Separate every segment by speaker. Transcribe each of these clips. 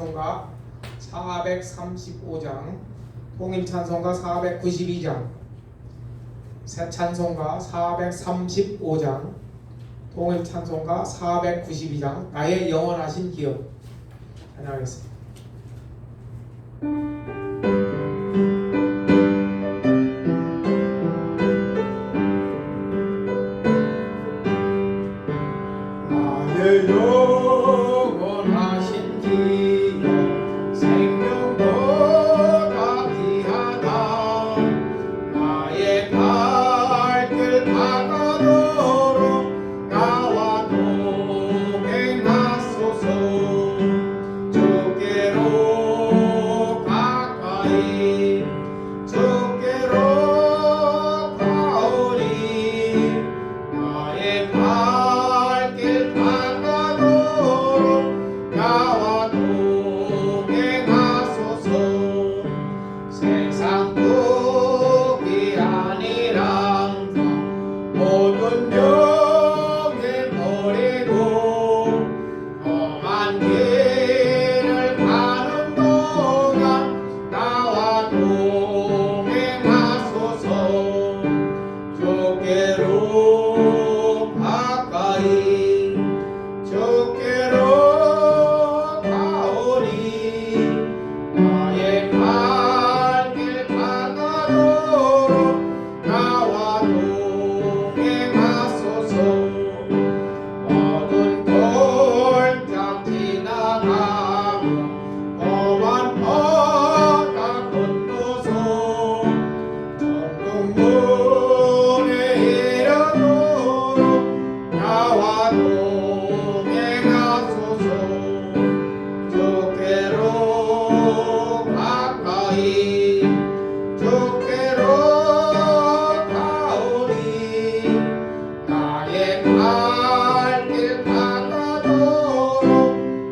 Speaker 1: 찬송가 435장, 통일 찬송가 492장, 새 찬송가 435장, 통일 찬송가 492장, 나의 영원하신 기업. 찬양하겠습니다. 나의 영원하신 기업, 생명보다 귀하다. 나의 발길 다가도록 나와 동행하소서. 주께로 가까이, 주께로 가오리. 나의 발길 다가도록 나와 동행하소서. 세상 복이 아니란다 모든 명예 버리고 험한 길을 가는 동안 나와 동행하소서. 주께로 가까이, 주께로 가오리. 나의 발길 다가도록 나와 동행하소서. 어두운 골장 지나가며 험한 바다 건너서 천국문에 이르도록 나와 동행하소서. 주께로 가까이, 주께로 가오리. 나의 발길 다가도록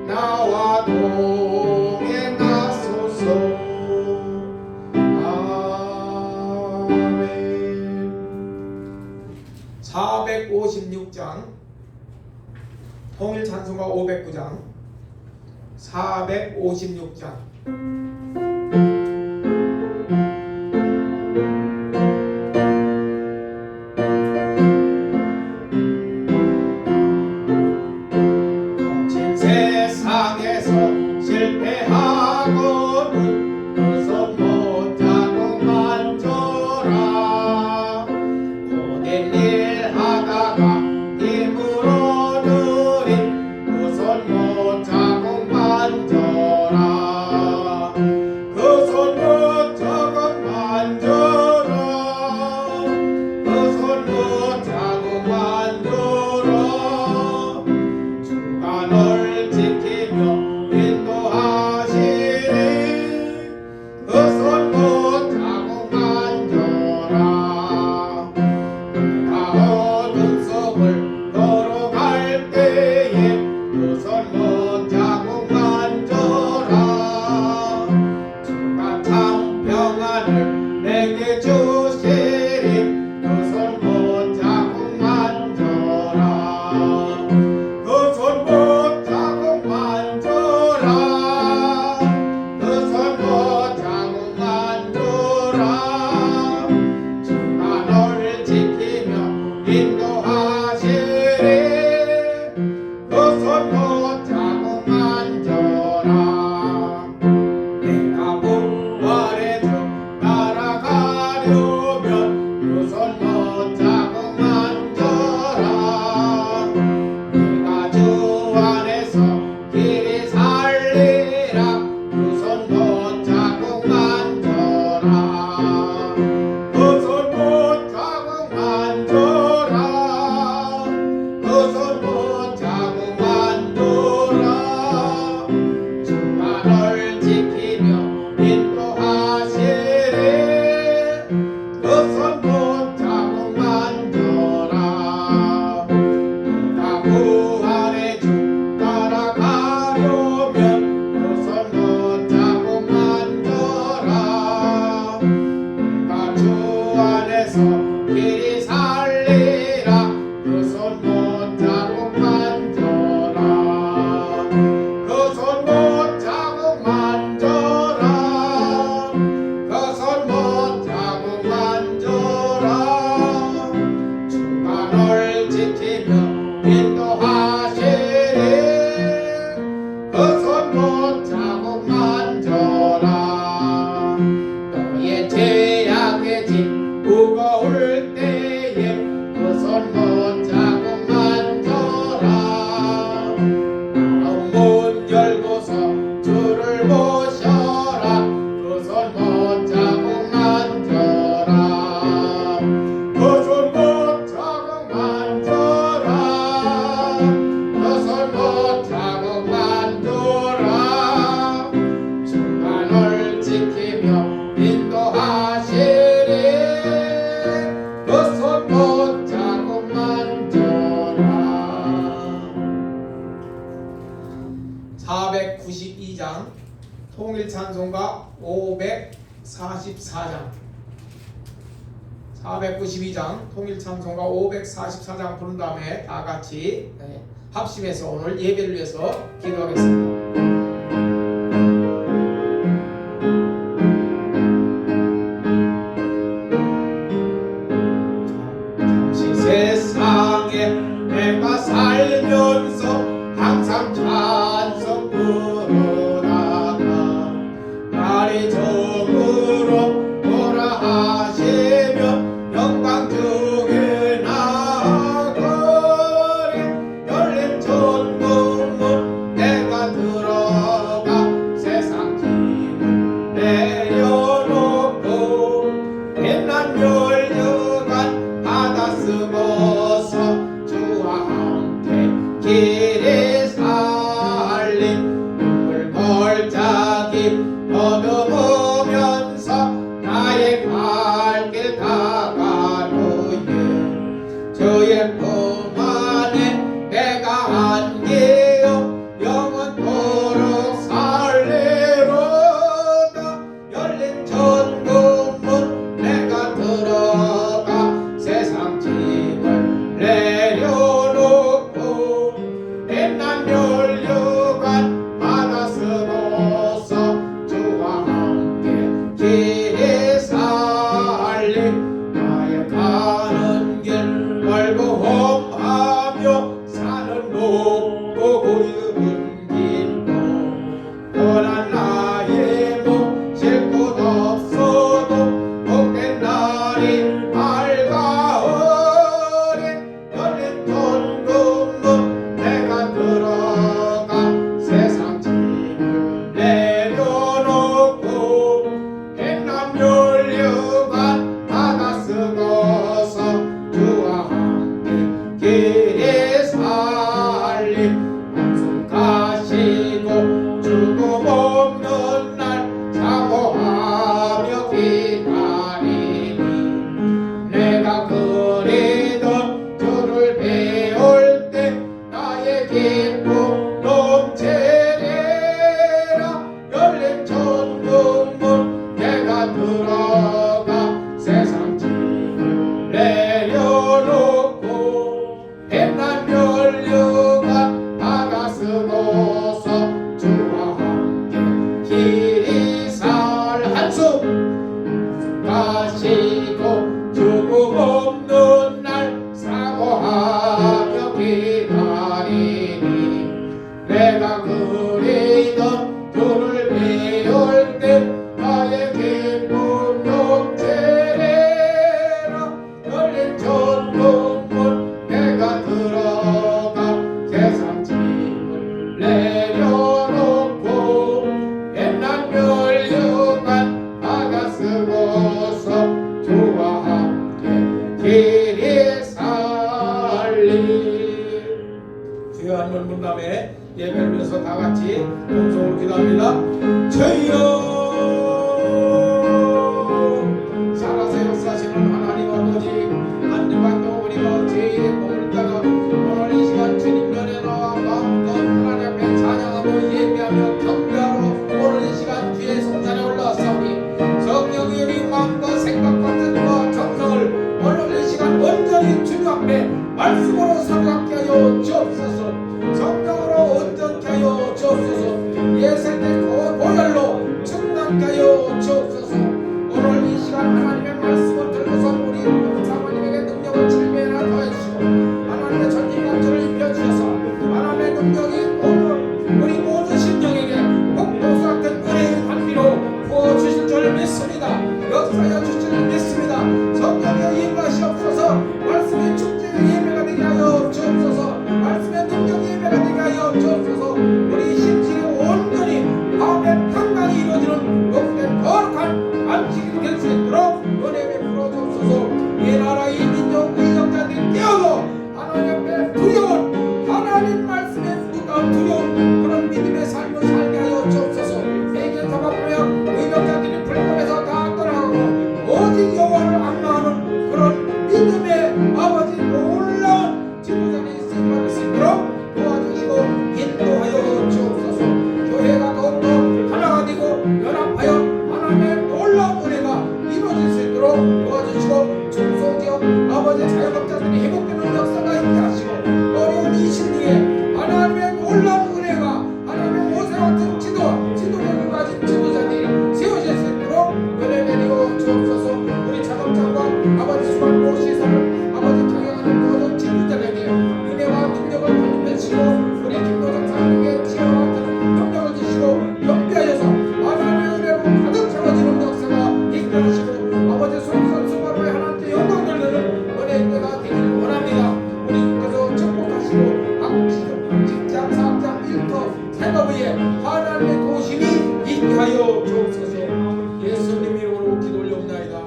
Speaker 1: 나와 동행하소서. 아멘. 456장, 통일 찬송가 509장, 456장. 거친 세상에서 실패하고는 그 손 못 잡고 만져라. 고된 일 하다가 힘으로 들인 그 손 못 잡고 만져라. 그 손 못 잡고 만져라. 그 손 못 잡고 만져라. 주가 널 지키며 인도하시니 그 손 못 잡고 만져라. 내가 어둠 속을 걸어갈 때에 그 손 못 잡고 만져라. 주가 참 평안을 내게 주시리 그 손 못 잡고 만져라. 그 손 못 잡고 만져라. 그 손 못 잡고 만져라. 주가 널 지키며 인도하시리 그 손 못 잡고 만져라. 내가 부활의 주 날아가려면 그 손 못 잡고 만져라. 내가 주 안에서 길이 살리라 그 손 못 잡고 만져라. 그 손 못 잡고 만져라. 그 손 못 잡고 만져라. 주가 널 지키며 인도하시리 그 손 못 잡고 만져라. 내가 부활의 주 따라가려면 그 손 못 잡고 만져라. 내가 주 안에서 길이 살리라 그 손 못 잡고 만져라. 그 손 못 잡고 찬송가 544장 492장 통일 찬송가 544장 부른 다음에 다 같이 합심해서 오늘 예배를 위해서 기도하겠습니다. 세상에 내가 살면서 항상 찬송 부르다가 날이 저물어 오라 하시며 영광 중에 나가리 열린 천국문 내가 들어가 세상 짐을 내려놓고 빛난 멸류관 바다 쓰고서 주와 함께 길이 살림 눈물 골짜기 더듬으면서 나의 갈 길 다가누예 주의 품 안에 내가 안기어 영원토록 살리로다 열린 천국문 내가 들어가 세상 짐을 내려놓고 빛난 멸류관 바다 쓰고서 주와 함께 주옵소서. 예수님 이름으로 기도 올려옵나이다.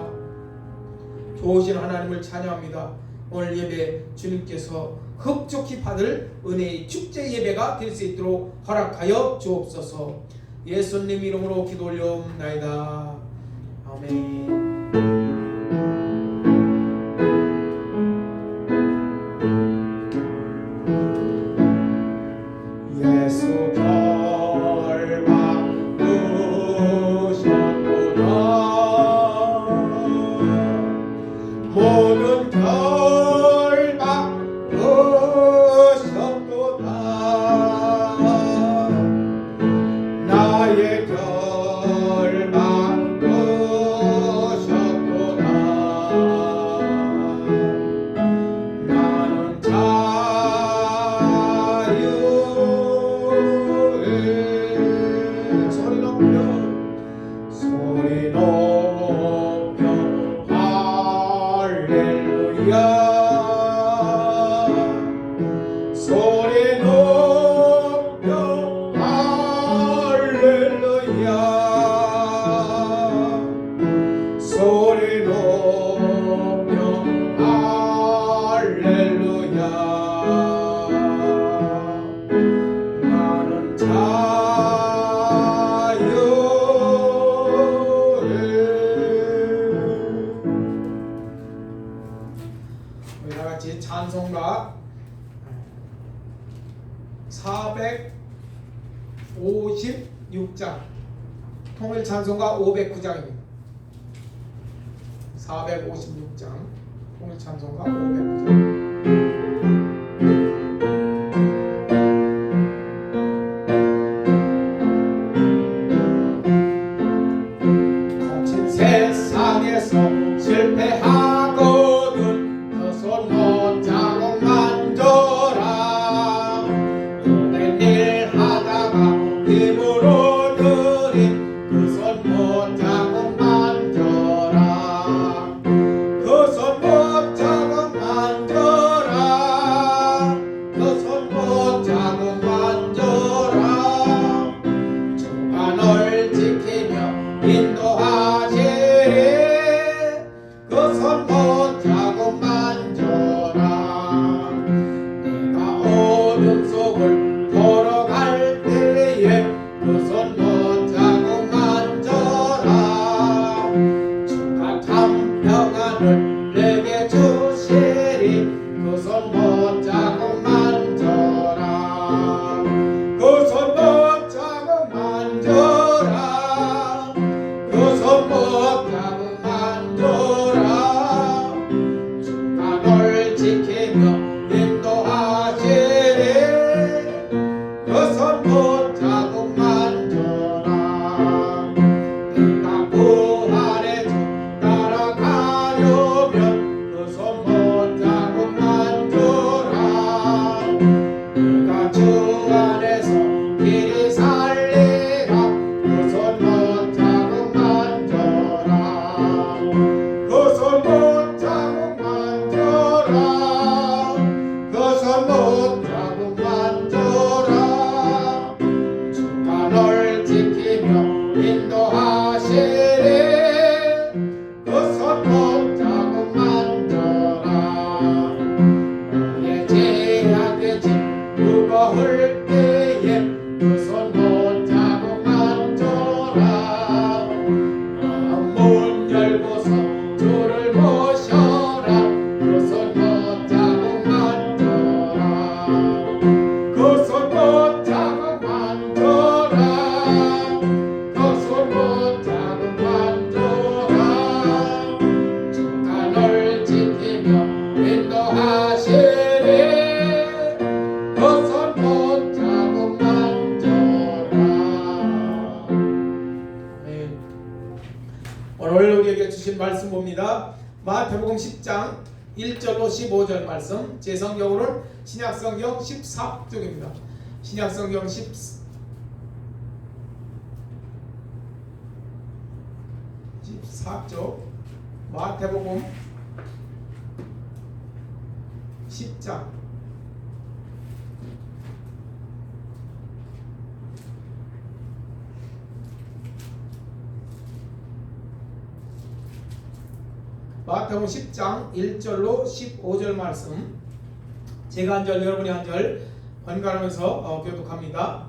Speaker 1: 좋으신 하나님을 찬양합니다. 오늘 예배 주님께서 흡족히 받을 은혜의 축제 예배가 될 수 있도록 허락하여 주옵소서. 예수님 이름으로 기도 올려옵나이다. 아멘. 예수 결박 부셨구나. 모든 결박 부셨구나. 나의 결박 부셨구나. 나는 소리 높여 할렐루야. 소리 높여 할렐루야. 소리 높여 할렐루야. 나는 우리 다같이 찬송가 456장 통일 찬송가 509장입니다. 456장 통일 찬송가 509장. 세상에서 실패하거든 그 손 못 잡고 만져라. 오늘 일 하다가 힘으로 들이 그 손 못 잡고 만져라. 그 손 못 잡고 만져라. 그 손 못 잡고 만져라. 주가 널 지키며 인도하시리. 그 손 못 잡고 만져라. 내가 어둠 속을 걸어갈 때에 그 손 못 잡고 만져라. 주가 참 평안을 내게 주시리. 그 손 못 잡고 만져라. 그 손 못 잡고 만져라. 그 손 못 잡고 만져라. 주가 널 지키며 인도하시리. 그 손 못 잡고 만져라. 내가 부활의 주 따라가려면 그 손 못 잡고 만져라. 내가 주 안에서 길이 살리라. 그 손 못 잡고 만져라. 그 손 못 잡고 만져라. 그 손 못 잡고 만져라. 주가 널 지키며 인도하시리. 그 손 못 잡고 만져라. 너의 죄악의 짐 무거울 때에 그 손 못 잡고 만져라. 문 열고서 주를 모셔라. 그 손 못 잡고 만져라. 그 손 못 잡고 만져라. 그 손 못 잡고 만져라. 주가 널 지키며 인도하시리. 그 손 못 잡고 만져라. 아멘. 오늘 우리에게 주신 말씀 봅니다. 마태복음 10장 1절로 15절 말씀, 제 성경으로는 신약성경 14쪽입니다. 신약성경 14쪽 마태복음 10장 1 마태복음 10장 1절로 15절 말씀, 제가 한 절 여러분이 한 절 번갈아가면서 교독합니다.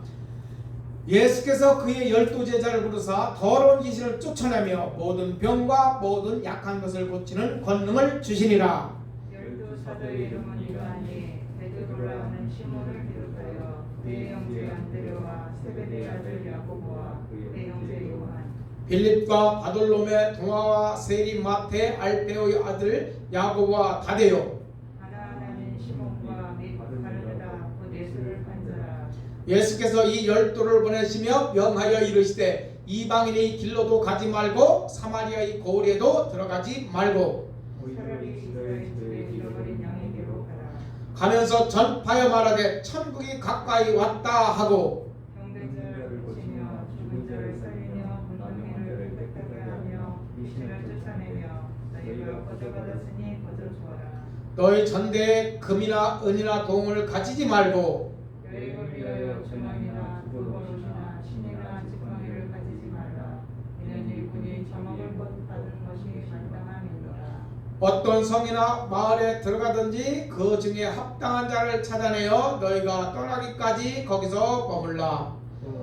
Speaker 1: 예수께서 그의 12제자를 부르사 더러운 귀신을 쫓아내며 모든 병과 모든 약한 것을 고치는 권능을 주시니라.
Speaker 2: 12사도의 이름은 이러하니 베드로라는 시몬을 비롯하여 그의 형제 안드레와 세베대의 아들 야고보와 그의 형제 요한,
Speaker 1: 빌립과 바돌로메, 도마와 세리, 마테, 알페오의 아들 야고보와 다데요,
Speaker 2: 하나나는 시몬과 및 바르나라 곧 예수를 판자라.
Speaker 1: 예수께서 이 12를 보내시며 명하여 이르시되 이방인의 길로도 가지 말고 사마리아의 고을에도 들어가지 말고
Speaker 2: 차라리 이스라엘 집에 잃어버린 양에게로 가라.
Speaker 1: 가면서 전파하여 말하되 천국이 가까이 왔다 하고
Speaker 2: 병든 자를 고치며 죽은 자를 살리며 문둥이를 빽빽하게 하며 귀신을 쫓아내며 너희가 거저 받았으니 거저 주어라.
Speaker 1: 너희 전대에 금이나 은이나 동을 가지지 말고
Speaker 2: 여행을 위하여 주머니나 두버릇이나 신이나 지팡이를 가지지 말라. 이는 일꾼이 저먹을 것 받은 것이 마땅함이니라.
Speaker 1: 어떤 성이나 마을에 들어가든지 그 중에 합당한 자를 찾아내어 너희가 떠나기까지 거기서 머물라.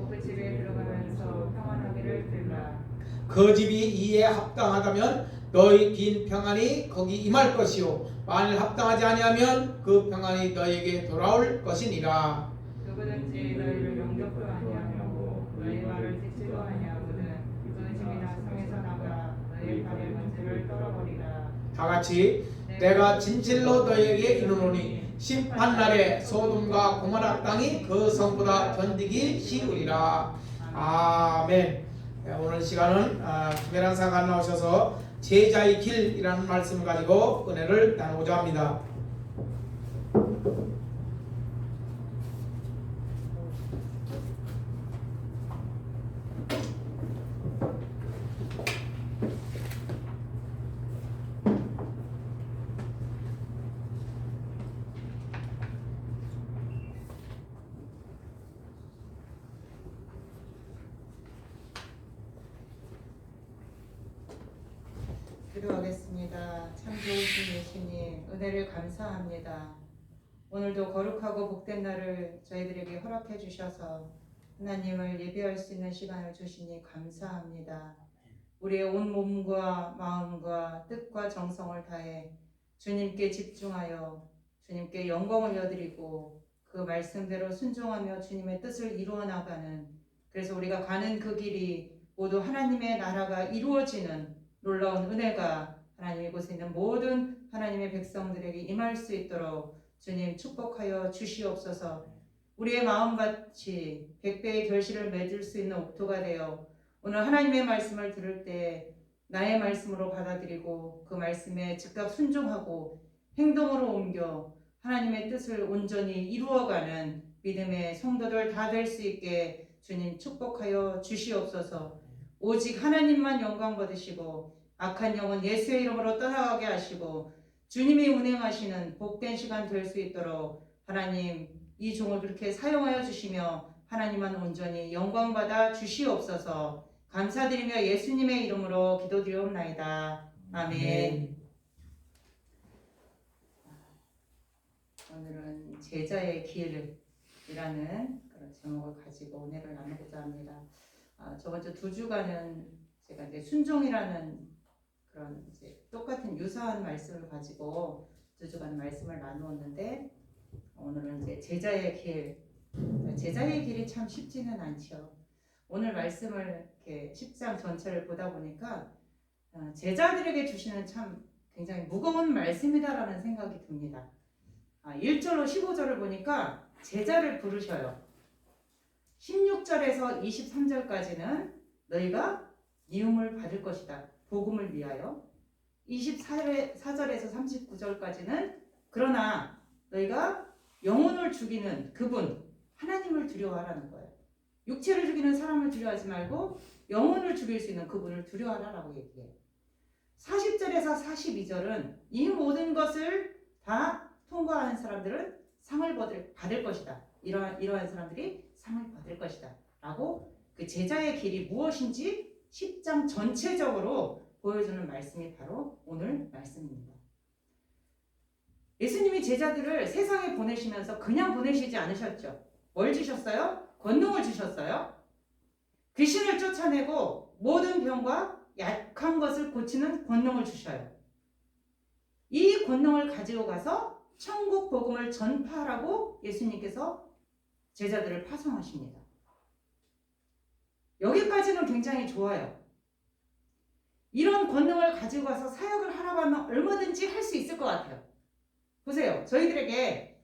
Speaker 2: 그 집에 들어가면서 평안하기를 빌라.
Speaker 1: 그 집이 이에 합당하다면 너희 긴 평안이 거기 임할 것이요 만일 합당하지 아니하면 그 평안이 너희에게 돌아올 것이니라.
Speaker 2: 누구든지 너희를 영접도 아니하냐고 너희 말을 듣지도 아니하거든 그 집이나 성에서 나가 너희 발의 문제를 떨어버리라.
Speaker 1: 다 같이 내가 진실로 너희에게 이르노니 심판날에 소돔과 고모라 땅이 그 성보다 견디기 쉬우리라. 아멘. 오늘 시간은 김혜란 사가 나오셔서 제자의 길이라는 말씀을 가지고 은혜를 나누고자 합니다.
Speaker 2: 기도하겠습니다. 참 좋으신 예수님, 은혜를 감사합니다. 오늘도 거룩하고 복된 날을 저희들에게 허락해 주셔서 하나님을 예배할 수 있는 시간을 주시니 감사합니다. 우리의 온 몸과 마음과 뜻과 정성을 다해 주님께 집중하여 주님께 영광을 여드리고 그 말씀대로 순종하며 주님의 뜻을 이루어 나가는, 그래서 우리가 가는 그 길이 모두 하나님의 나라가 이루어지는 놀라운 은혜가 하나님 이곳에 있는 모든 하나님의 백성들에게 임할 수 있도록 주님 축복하여 주시옵소서. 우리의 마음같이 100배의 결실을 맺을 수 있는 옥토가 되어 오늘 하나님의 말씀을 들을 때 나의 말씀으로 받아들이고 그 말씀에 즉각 순종하고 행동으로 옮겨 하나님의 뜻을 온전히 이루어가는 믿음의 성도들 다 될 수 있게 주님 축복하여 주시옵소서. 오직 하나님만 영광 받으시고 악한 영은 예수의 이름으로 떠나가게 하시고 주님이 운행하시는 복된 시간 될 수 있도록 하나님 이 종을 그렇게 사용하여 주시며 하나님만 온전히 영광 받아 주시옵소서. 감사드리며 예수님의 이름으로 기도드리옵나이다. 아멘. 오늘은 제자의 길이라는 그런 제목을 가지고 은혜를 나누고자 합니다. 저번 주 2주간은 제가 이제 순종이라는 그런 이제 똑같은 유사한 말씀을 가지고 2주간 말씀을 나누었는데, 오늘은 이제 제자의 길. 제자의 길이 참 쉽지는 않죠. 오늘 말씀을 이렇게 10장 전체를 보다 보니까 제자들에게 주시는 참 굉장히 무거운 말씀이다라는 생각이 듭니다. 1절로 15절을 보니까 제자를 부르셔요. 16절에서 23절까지는 너희가 미움을 받을 것이다. 복음을 위하여. 24절에서 39절까지는 그러나 너희가 영혼을 죽이는 그분 하나님을 두려워하라는 거예요. 육체를 죽이는 사람을 두려워하지 말고 영혼을 죽일 수 있는 그분을 두려워하라라고 얘기해요. 40절에서 42절은 이 모든 것을 다 통과하는 사람들은 상을 받을 것이다. 이러한 사람들이 상을 받을 것이다 라고 그 제자의 길이 무엇인지 10장 전체적으로 보여주는 말씀이 바로 오늘 말씀입니다. 예수님이 제자들을 세상에 보내시면서 그냥 보내시지 않으셨죠. 뭘 주셨어요? 권능을 주셨어요. 귀신을 쫓아내고 모든 병과 약한 것을 고치는 권능을 주셔요. 이 권능을 가지고 가서 천국 복음을 전파하라고 예수님께서 제자들을 파송하십니다. 여기까지는 굉장히 좋아요. 이런 권능을 가지고 가서 사역을 하라고 하면 얼마든지 할 수 있을 것 같아요. 보세요. 저희들에게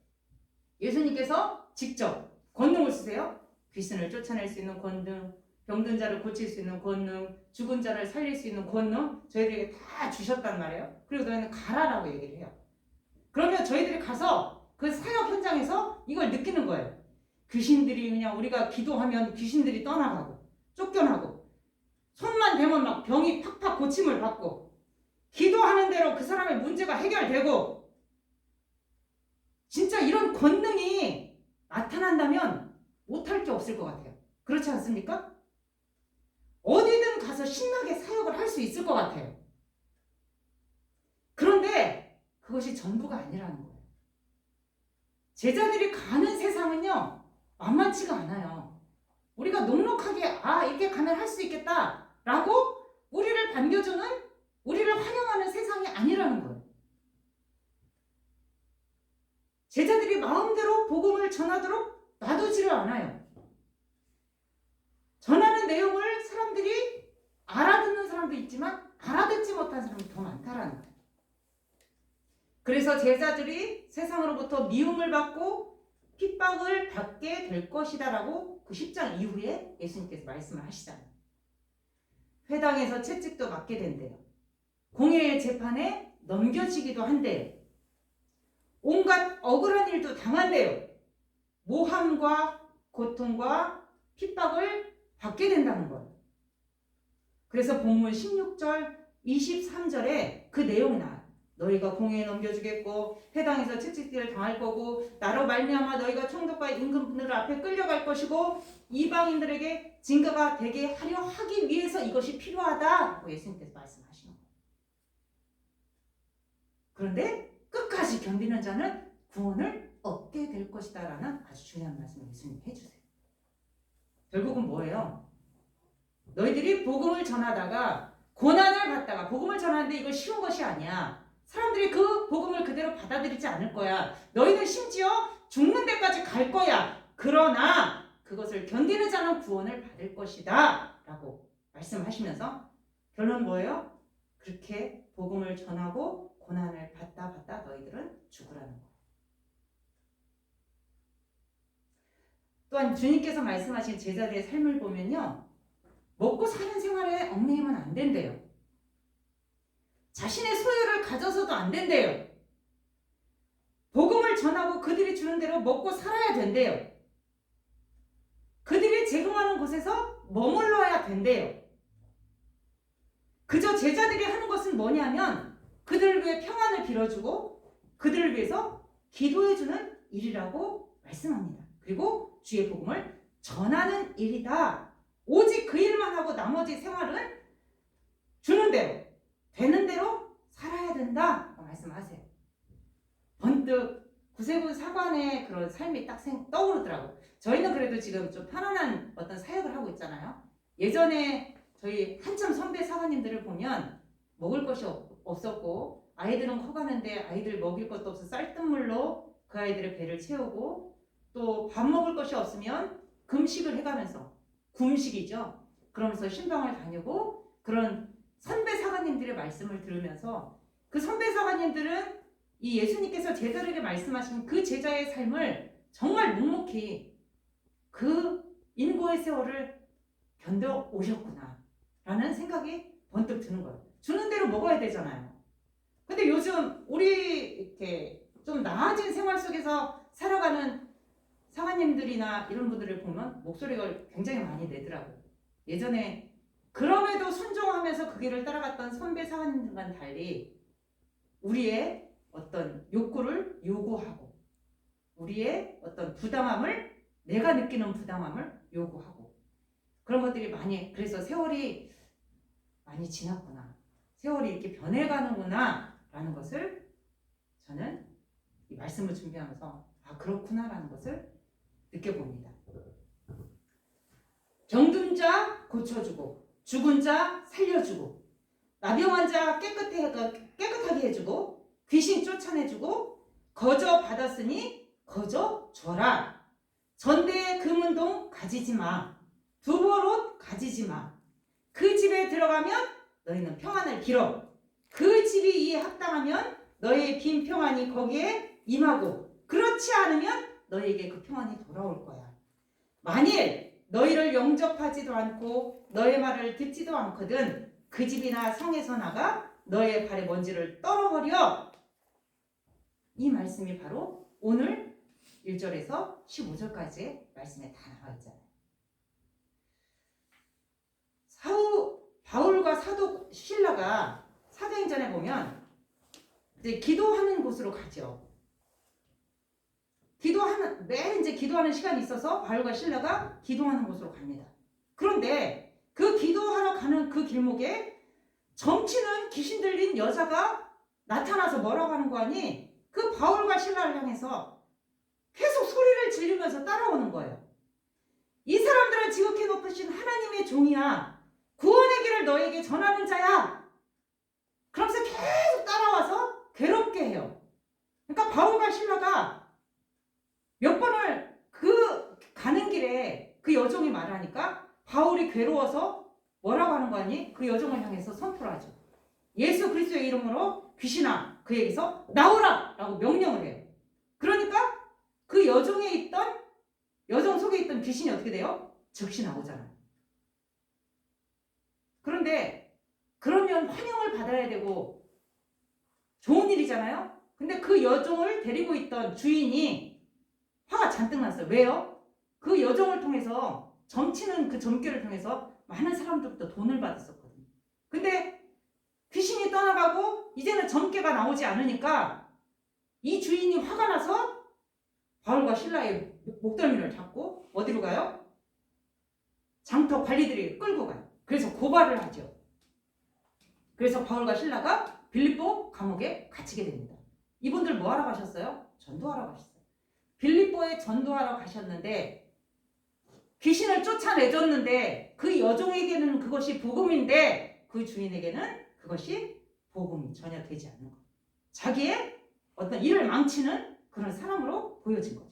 Speaker 2: 예수님께서 직접 권능을 주세요. 귀신을 쫓아낼 수 있는 권능, 병든 자를 고칠 수 있는 권능, 죽은 자를 살릴 수 있는 권능 저희들에게 다 주셨단 말이에요. 그리고 너희는 가라라고 얘기를 해요. 그러면 저희들이 가서 그 사역 현장에서 이걸 느끼는 거예요. 귀신들이 그냥 우리가 기도하면 귀신들이 떠나가고 쫓겨나고 손만 대면 막 병이 팍팍 고침을 받고 기도하는 대로 그 사람의 문제가 해결되고 진짜 이런 권능이 나타난다면 못할 게 없을 것 같아요. 그렇지 않습니까? 어디든 가서 신나게 사역을 할 수 있을 것 같아요. 그런데 그것이 전부가 아니라는 거예요. 제자들이 가는 세상은요 만만치가 않아요. 우리가 넉넉하게 이렇게 가면 할 수 있겠다 라고 우리를 반겨주는, 우리를 환영하는 세상이 아니라는 거예요. 제자들이 마음대로 복음을 전하도록 놔두지를 않아요. 전하는 내용을 사람들이 알아듣는 사람도 있지만 알아듣지 못한 사람이 더 많다라는 거예요. 그래서 제자들이 세상으로부터 미움을 받고 핍박을 받게 될 것이다 라고 그 10장 이후에 예수님께서 말씀을 하시잖아요. 회당에서 채찍도 맞게 된대요. 공회의 재판에 넘겨지기도 한대요. 온갖 억울한 일도 당한대요. 모함과 고통과 핍박을 받게 된다는 거예요. 그래서 본문 16절, 23절에 그 내용이 나와요. 너희가 공회에 넘겨주겠고 회당에서 채찍질을 당할 거고 나로 말미암아 너희가 총독과 임금들 앞에 끌려갈 것이고 이방인들에게 증거가 되게 하려 하기 위해서 이것이 필요하다고 예수님께서 말씀하시는 거예요. 그런데 끝까지 견디는 자는 구원을 얻게 될 것이다 라는 아주 중요한 말씀을 예수님이 해주세요. 결국은 뭐예요? 너희들이 복음을 전하다가 고난을 받다가 복음을 전하는데 이거 쉬운 것이 아니야. 사람들이 그 복음을 그대로 받아들이지 않을 거야. 너희는 심지어 죽는 데까지 갈 거야. 그러나 그것을 견디는 자는 구원을 받을 것이다 라고 말씀하시면서 결론은 뭐예요? 그렇게 복음을 전하고 고난을 받다 너희들은 죽으라는 거예요. 또한 주님께서 말씀하신 제자들의 삶을 보면요. 먹고 사는 생활에 얽매이면 안 된대요. 자신의 소유를 가져서도 안 된대요. 복음을 전하고 그들이 주는 대로 먹고 살아야 된대요. 그들이 제공하는 곳에서 머물러야 된대요. 그저 제자들이 하는 것은 뭐냐면 그들을 위해 평안을 빌어주고 그들을 위해서 기도해주는 일이라고 말씀합니다. 그리고 주의 복음을 전하는 일이다. 오직 그 일만 하고 나머지 생활은 주는 대로 되는 대로 살아야 된다 말씀하세요. 번뜩 구세군 사관의 그런 삶이 딱 떠오르더라고요. 저희는 그래도 지금 좀 편안한 어떤 사역을 하고 있잖아요. 예전에 저희 한참 선배 사관님들을 보면 먹을 것이 없었고 아이들은 커가는데 아이들 먹일 것도 없어 쌀뜨물로 그 아이들의 배를 채우고 또 밥 먹을 것이 없으면 금식을 해가면서 굶식이죠. 그러면서 신방을 다니고 그런 선배 사관님들의 말씀을 들으면서 그 선배 사관님들은 이 예수님께서 제자들에게 말씀하신 그 제자의 삶을 정말 묵묵히 그 인고의 세월을 견뎌 오셨구나 라는 생각이 번뜩 드는 거예요. 주는 대로 먹어야 되잖아요. 근데 요즘 우리 이렇게 좀 나아진 생활 속에서 살아가는 사관님들이나 이런 분들을 보면 목소리가 굉장히 많이 내더라고요. 예전에 그럼에도 순종하면서 그 길을 따라갔던 선배 사관님들과는 달리 우리의 어떤 욕구를 요구하고 우리의 어떤 부당함을 내가 느끼는 부당함을 요구하고 그런 것들이 많이 그래서 세월이 많이 지났구나 세월이 이렇게 변해가는구나 라는 것을 저는 이 말씀을 준비하면서 아 그렇구나 라는 것을 느껴봅니다. 병든 자 고쳐주고 죽은 자 살려주고 나병한 자 깨끗하게 해주고 귀신 쫓아내주고 거저 받았으니 거저 줘라. 전대의 금은동 가지지 마. 두벌옷 가지지 마. 그 집에 들어가면 너희는 평안을 빌어. 그 집이 이에 합당하면 너희의 빈 평안이 거기에 임하고 그렇지 않으면 너희에게 그 평안이 돌아올 거야. 만일 너희를 영접하지도 않고 너의 말을 듣지도 않거든 그 집이나 성에서 나가 너의 발에 먼지를 떨어버려. 이 말씀이 바로 오늘 1절에서 15절까지의 말씀에 다 나와 있잖아요. 바울과 사도 신라가 사도행전에 보면 이제 기도하는 곳으로 가죠. 매일 이제 기도하는 시간이 있어서 바울과 신라가 기도하는 곳으로 갑니다. 그런데 그 기도하러 가는 그 길목에 점치는 귀신 들린 여자가 나타나서 뭐라고 하는 거 아니? 그 바울과 신라를 향해서 계속 소리를 지르면서 따라오는 거예요. 이 사람들은 지극히 높으신 하나님의 종이야. 구원의 길을 너에게 전하는 자야. 그러면서 계속 따라와서 괴롭게 해요. 그러니까 바울과 신라가 몇 번을 그 가는 길에 그 여종이 말하니까 바울이 괴로워서 뭐라고 하는 거 아니? 그 여종을 향해서 선포를 하죠. 예수 그리스도의 이름으로 귀신아 그에게서 나오라! 라고 명령을 해요. 그러니까 그 여종 속에 있던 귀신이 어떻게 돼요? 즉시 나오잖아요. 그런데 그러면 환영을 받아야 되고 좋은 일이잖아요. 근데 그 여종을 데리고 있던 주인이 화가 잔뜩 났어요. 왜요? 그 여종을 통해서 점치는 그 점괘를 통해서 많은 사람들부터 돈을 받았었거든요. 근데 귀신이 떠나가고 이제는 점괘가 나오지 않으니까 이 주인이 화가 나서 바울과 신라의 목덜미를 잡고 어디로 가요? 장터 관리들이 끌고 가요. 그래서 고발을 하죠. 그래서 바울과 신라가 빌립보 감옥에 갇히게 됩니다. 이분들 뭐 하러 가셨어요? 전도하러 가셨어요. 빌립보에 전도하러 가셨는데 귀신을 쫓아내줬는데 그 여종에게는 그것이 복음인데 그 주인에게는 그것이 복음이 전혀 되지 않는 거예요. 자기의 어떤 일을 망치는 그런 사람으로 보여진 거죠.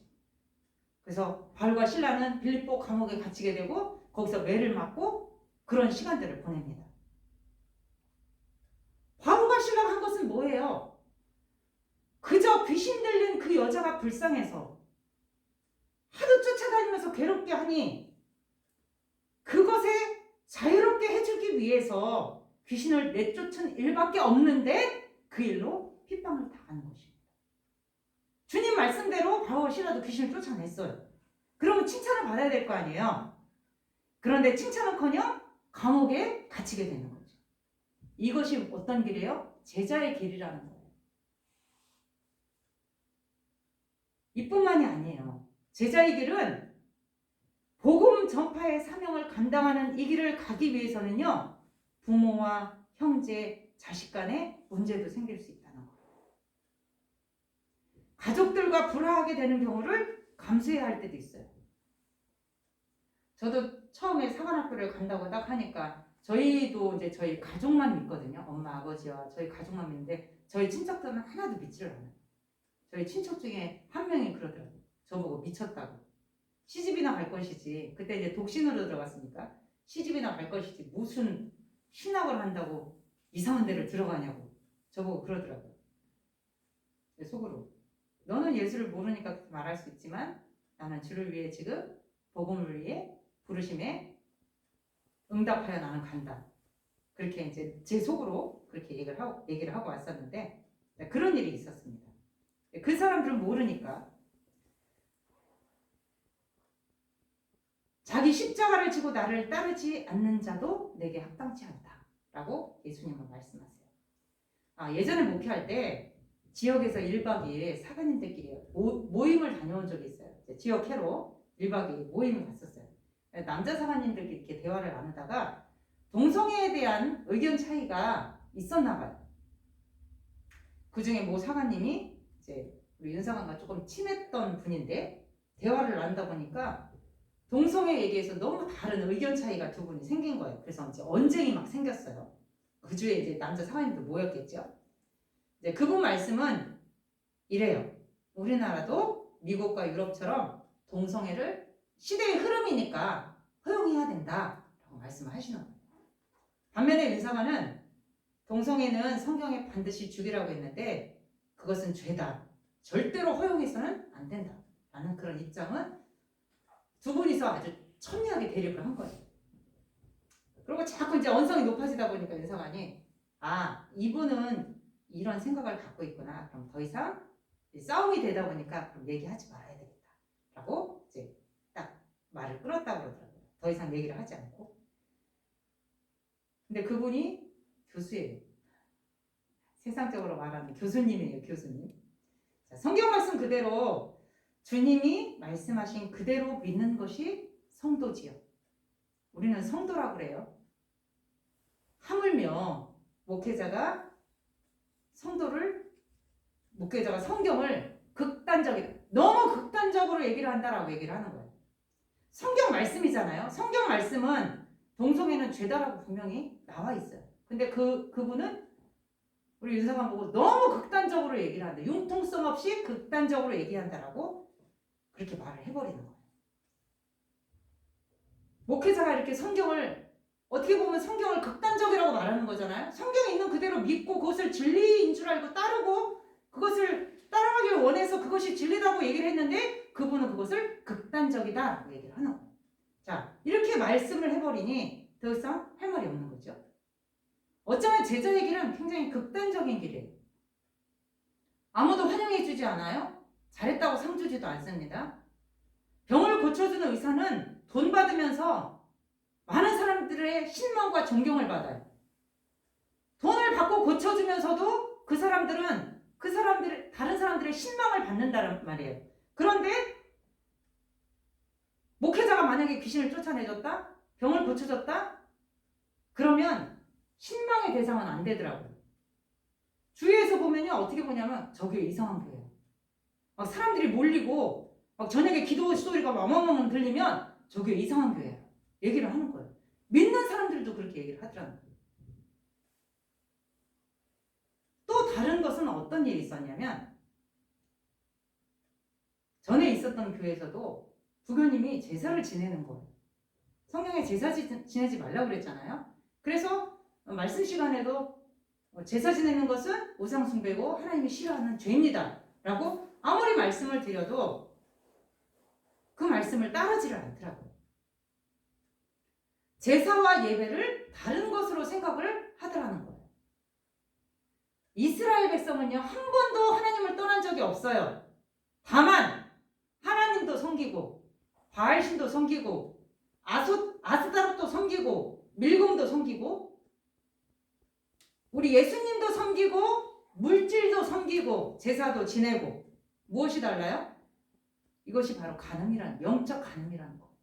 Speaker 2: 그래서 바울과 신라는 빌립보 감옥에 갇히게 되고 거기서 매를 맞고 그런 시간들을 보냅니다. 바울과 신라가 한 것은 뭐예요? 그저 귀신 들린 그 여자가 불쌍해서 하도 쫓아다니면서 괴롭게 하니 그것에 자유롭게 해주기 위해서 귀신을 내쫓은 일밖에 없는데 그 일로 핍박을 당하는 것입니다. 주님 말씀대로 바울과 신라도 귀신을 쫓아냈어요. 그러면 칭찬을 받아야 될 거 아니에요. 그런데 칭찬은커녕 감옥에 갇히게 되는 거죠. 이것이 어떤 길이에요? 제자의 길이라는 거예요. 이뿐만이 아니에요. 제자의 길은 복음 전파의 사명을 감당하는 이 길을 가기 위해서는요. 부모와 형제, 자식 간에 문제도 생길 수 있다는 거예요. 가족들과 불화하게 되는 경우를 감수해야 할 때도 있어요. 저도 처음에 사관학교를 간다고 딱 하니까 저희도 이제 저희 가족만 믿거든요. 엄마, 아버지와 저희 가족만 믿는데 저희 친척들은 하나도 믿지를 않아요. 저희 친척 중에 한 명이 그러더라고요. 저보고 미쳤다고. 시집이나 갈 것이지. 그때 이제 독신으로 들어갔으니까 시집이나 갈 것이지 무슨 신학을 한다고 이상한 데를 들어가냐고 저보고 그러더라고요. 속으로 너는 예수를 모르니까 그렇게 말할 수 있지만 나는 주를 위해 지금 복음을 위해 부르심에 응답하여 나는 간다. 그렇게 이제 제 속으로 그렇게 얘기를 하고 왔었는데 그런 일이 있었습니다. 그 사람들은 모르니까 자기 십자가를 지고 나를 따르지 않는 자도 내게 합당치 않다 라고 예수님은 말씀하세요. 예전에 목회할 때 지역에서 1박 2일 사관님들끼리 모임을 다녀온 적이 있어요. 지역회로 1박 2일 모임을 갔었어요. 남자 사관님들끼리 이렇게 대화를 나누다가 동성애에 대한 의견 차이가
Speaker 3: 있었나 봐요. 그 중에 모 사관님이 이제 우리 윤사관과 조금 친했던 분인데 대화를 나누다 보니까 동성애 얘기에서 너무 다른 의견 차이가 두 분이 생긴 거예요. 그래서 이제 언쟁이 막 생겼어요. 그 주에 이제 남자 사관님도 모였겠죠. 이제 그분 말씀은 이래요. 우리나라도 미국과 유럽처럼 동성애를 시대의 흐름이니까 허용해야 된다라고 말씀을 하시는 거예요. 반면에 윤사관은 동성애는 성경에 반드시 죽이라고 했는데 그것은 죄다. 절대로 허용해서는 안 된다. 라는 그런 입장은 두 분이서 아주 첨예하게 대립을 한 거예요. 그리고 자꾸 이제 언성이 높아지다 보니까 윤사관이 이분은 이런 생각을 갖고 있구나. 그럼 더 이상 싸움이 되다 보니까 그럼 얘기하지 말아야 되겠다. 라고 이제 딱 말을 끊었다고 그러더라고요. 더 이상 얘기를 하지 않고. 근데 그분이 교수예요. 세상적으로 말하는 교수님이에요. 교수님. 자, 성경 말씀 그대로 주님이 말씀하신 그대로 믿는 것이 성도지요. 우리는 성도라고 그래요. 하물며 목회자가 성경을 너무 극단적으로 얘기를 한다라고 얘기를 하는 거예요. 성경 말씀이잖아요. 성경 말씀은 동성애는 죄다라고 분명히 나와 있어요. 근데 그분은 우리 윤사관 보고 너무 극단적으로 얘기를 한다. 융통성 없이 극단적으로 얘기한다라고 그렇게 말을 해버리는 거예요. 목회자가 이렇게 어떻게 보면 성경을 극단적이라고 말하는 거잖아요. 성경에 있는 그대로 믿고 그것을 진리인 줄 알고 따르고 그것을 따라가길 원해서 그것이 진리라고 얘기를 했는데 그분은 그것을 극단적이다라고 얘기를 하는 거예요. 자, 이렇게 말씀을 해버리니 더 이상 할 말이 없는 거죠. 어쩌면 제자의 길은 굉장히 극단적인 길이에요. 아무도 환영해주지 않아요. 잘했다고 상 주지도 않습니다. 병을 고쳐주는 의사는 돈 받으면서 많은 사람들의 신망과 존경을 받아요. 돈을 받고 고쳐주면서도 다른 사람들의 신망을 받는다는 말이에요. 그런데 목회자가 만약에 귀신을 쫓아내줬다, 병을 고쳐줬다, 그러면 신망의 대상은 안 되더라고요. 주위에서 보면요, 어떻게 보냐면 저게 이상한 교회예요. 막 사람들이 몰리고 막 저녁에 기도 소리가 어마어마하게 들리면 저게 이상한 교회야. 얘기를 하는 거예요. 믿는 사람들도 그렇게 얘기를 하더라고요. 또 다른 것은 어떤 일이 있었냐면 전에 있었던 교회에서도 부교님이 제사를 지내는 거예요. 성경에 제사 지내지 말라고 그랬잖아요. 그래서 말씀 시간에도 제사 지내는 것은 우상 숭배고 하나님이 싫어하는 죄입니다. 라고 아무리 말씀을 드려도 그 말씀을 따르지를 않더라고요. 제사와 예배를 다른 것으로 생각을 하더라는 거예요. 이스라엘 백성은요, 한 번도 하나님을 떠난 적이 없어요. 다만 하나님도 섬기고 바알신도 섬기고 아스다롯도 섬기고 밀곰도 섬기고 우리 예수님도 섬기고 물질도 섬기고 제사도 지내고 무엇이 달라요? 이것이 바로 영적 간음이라는 거.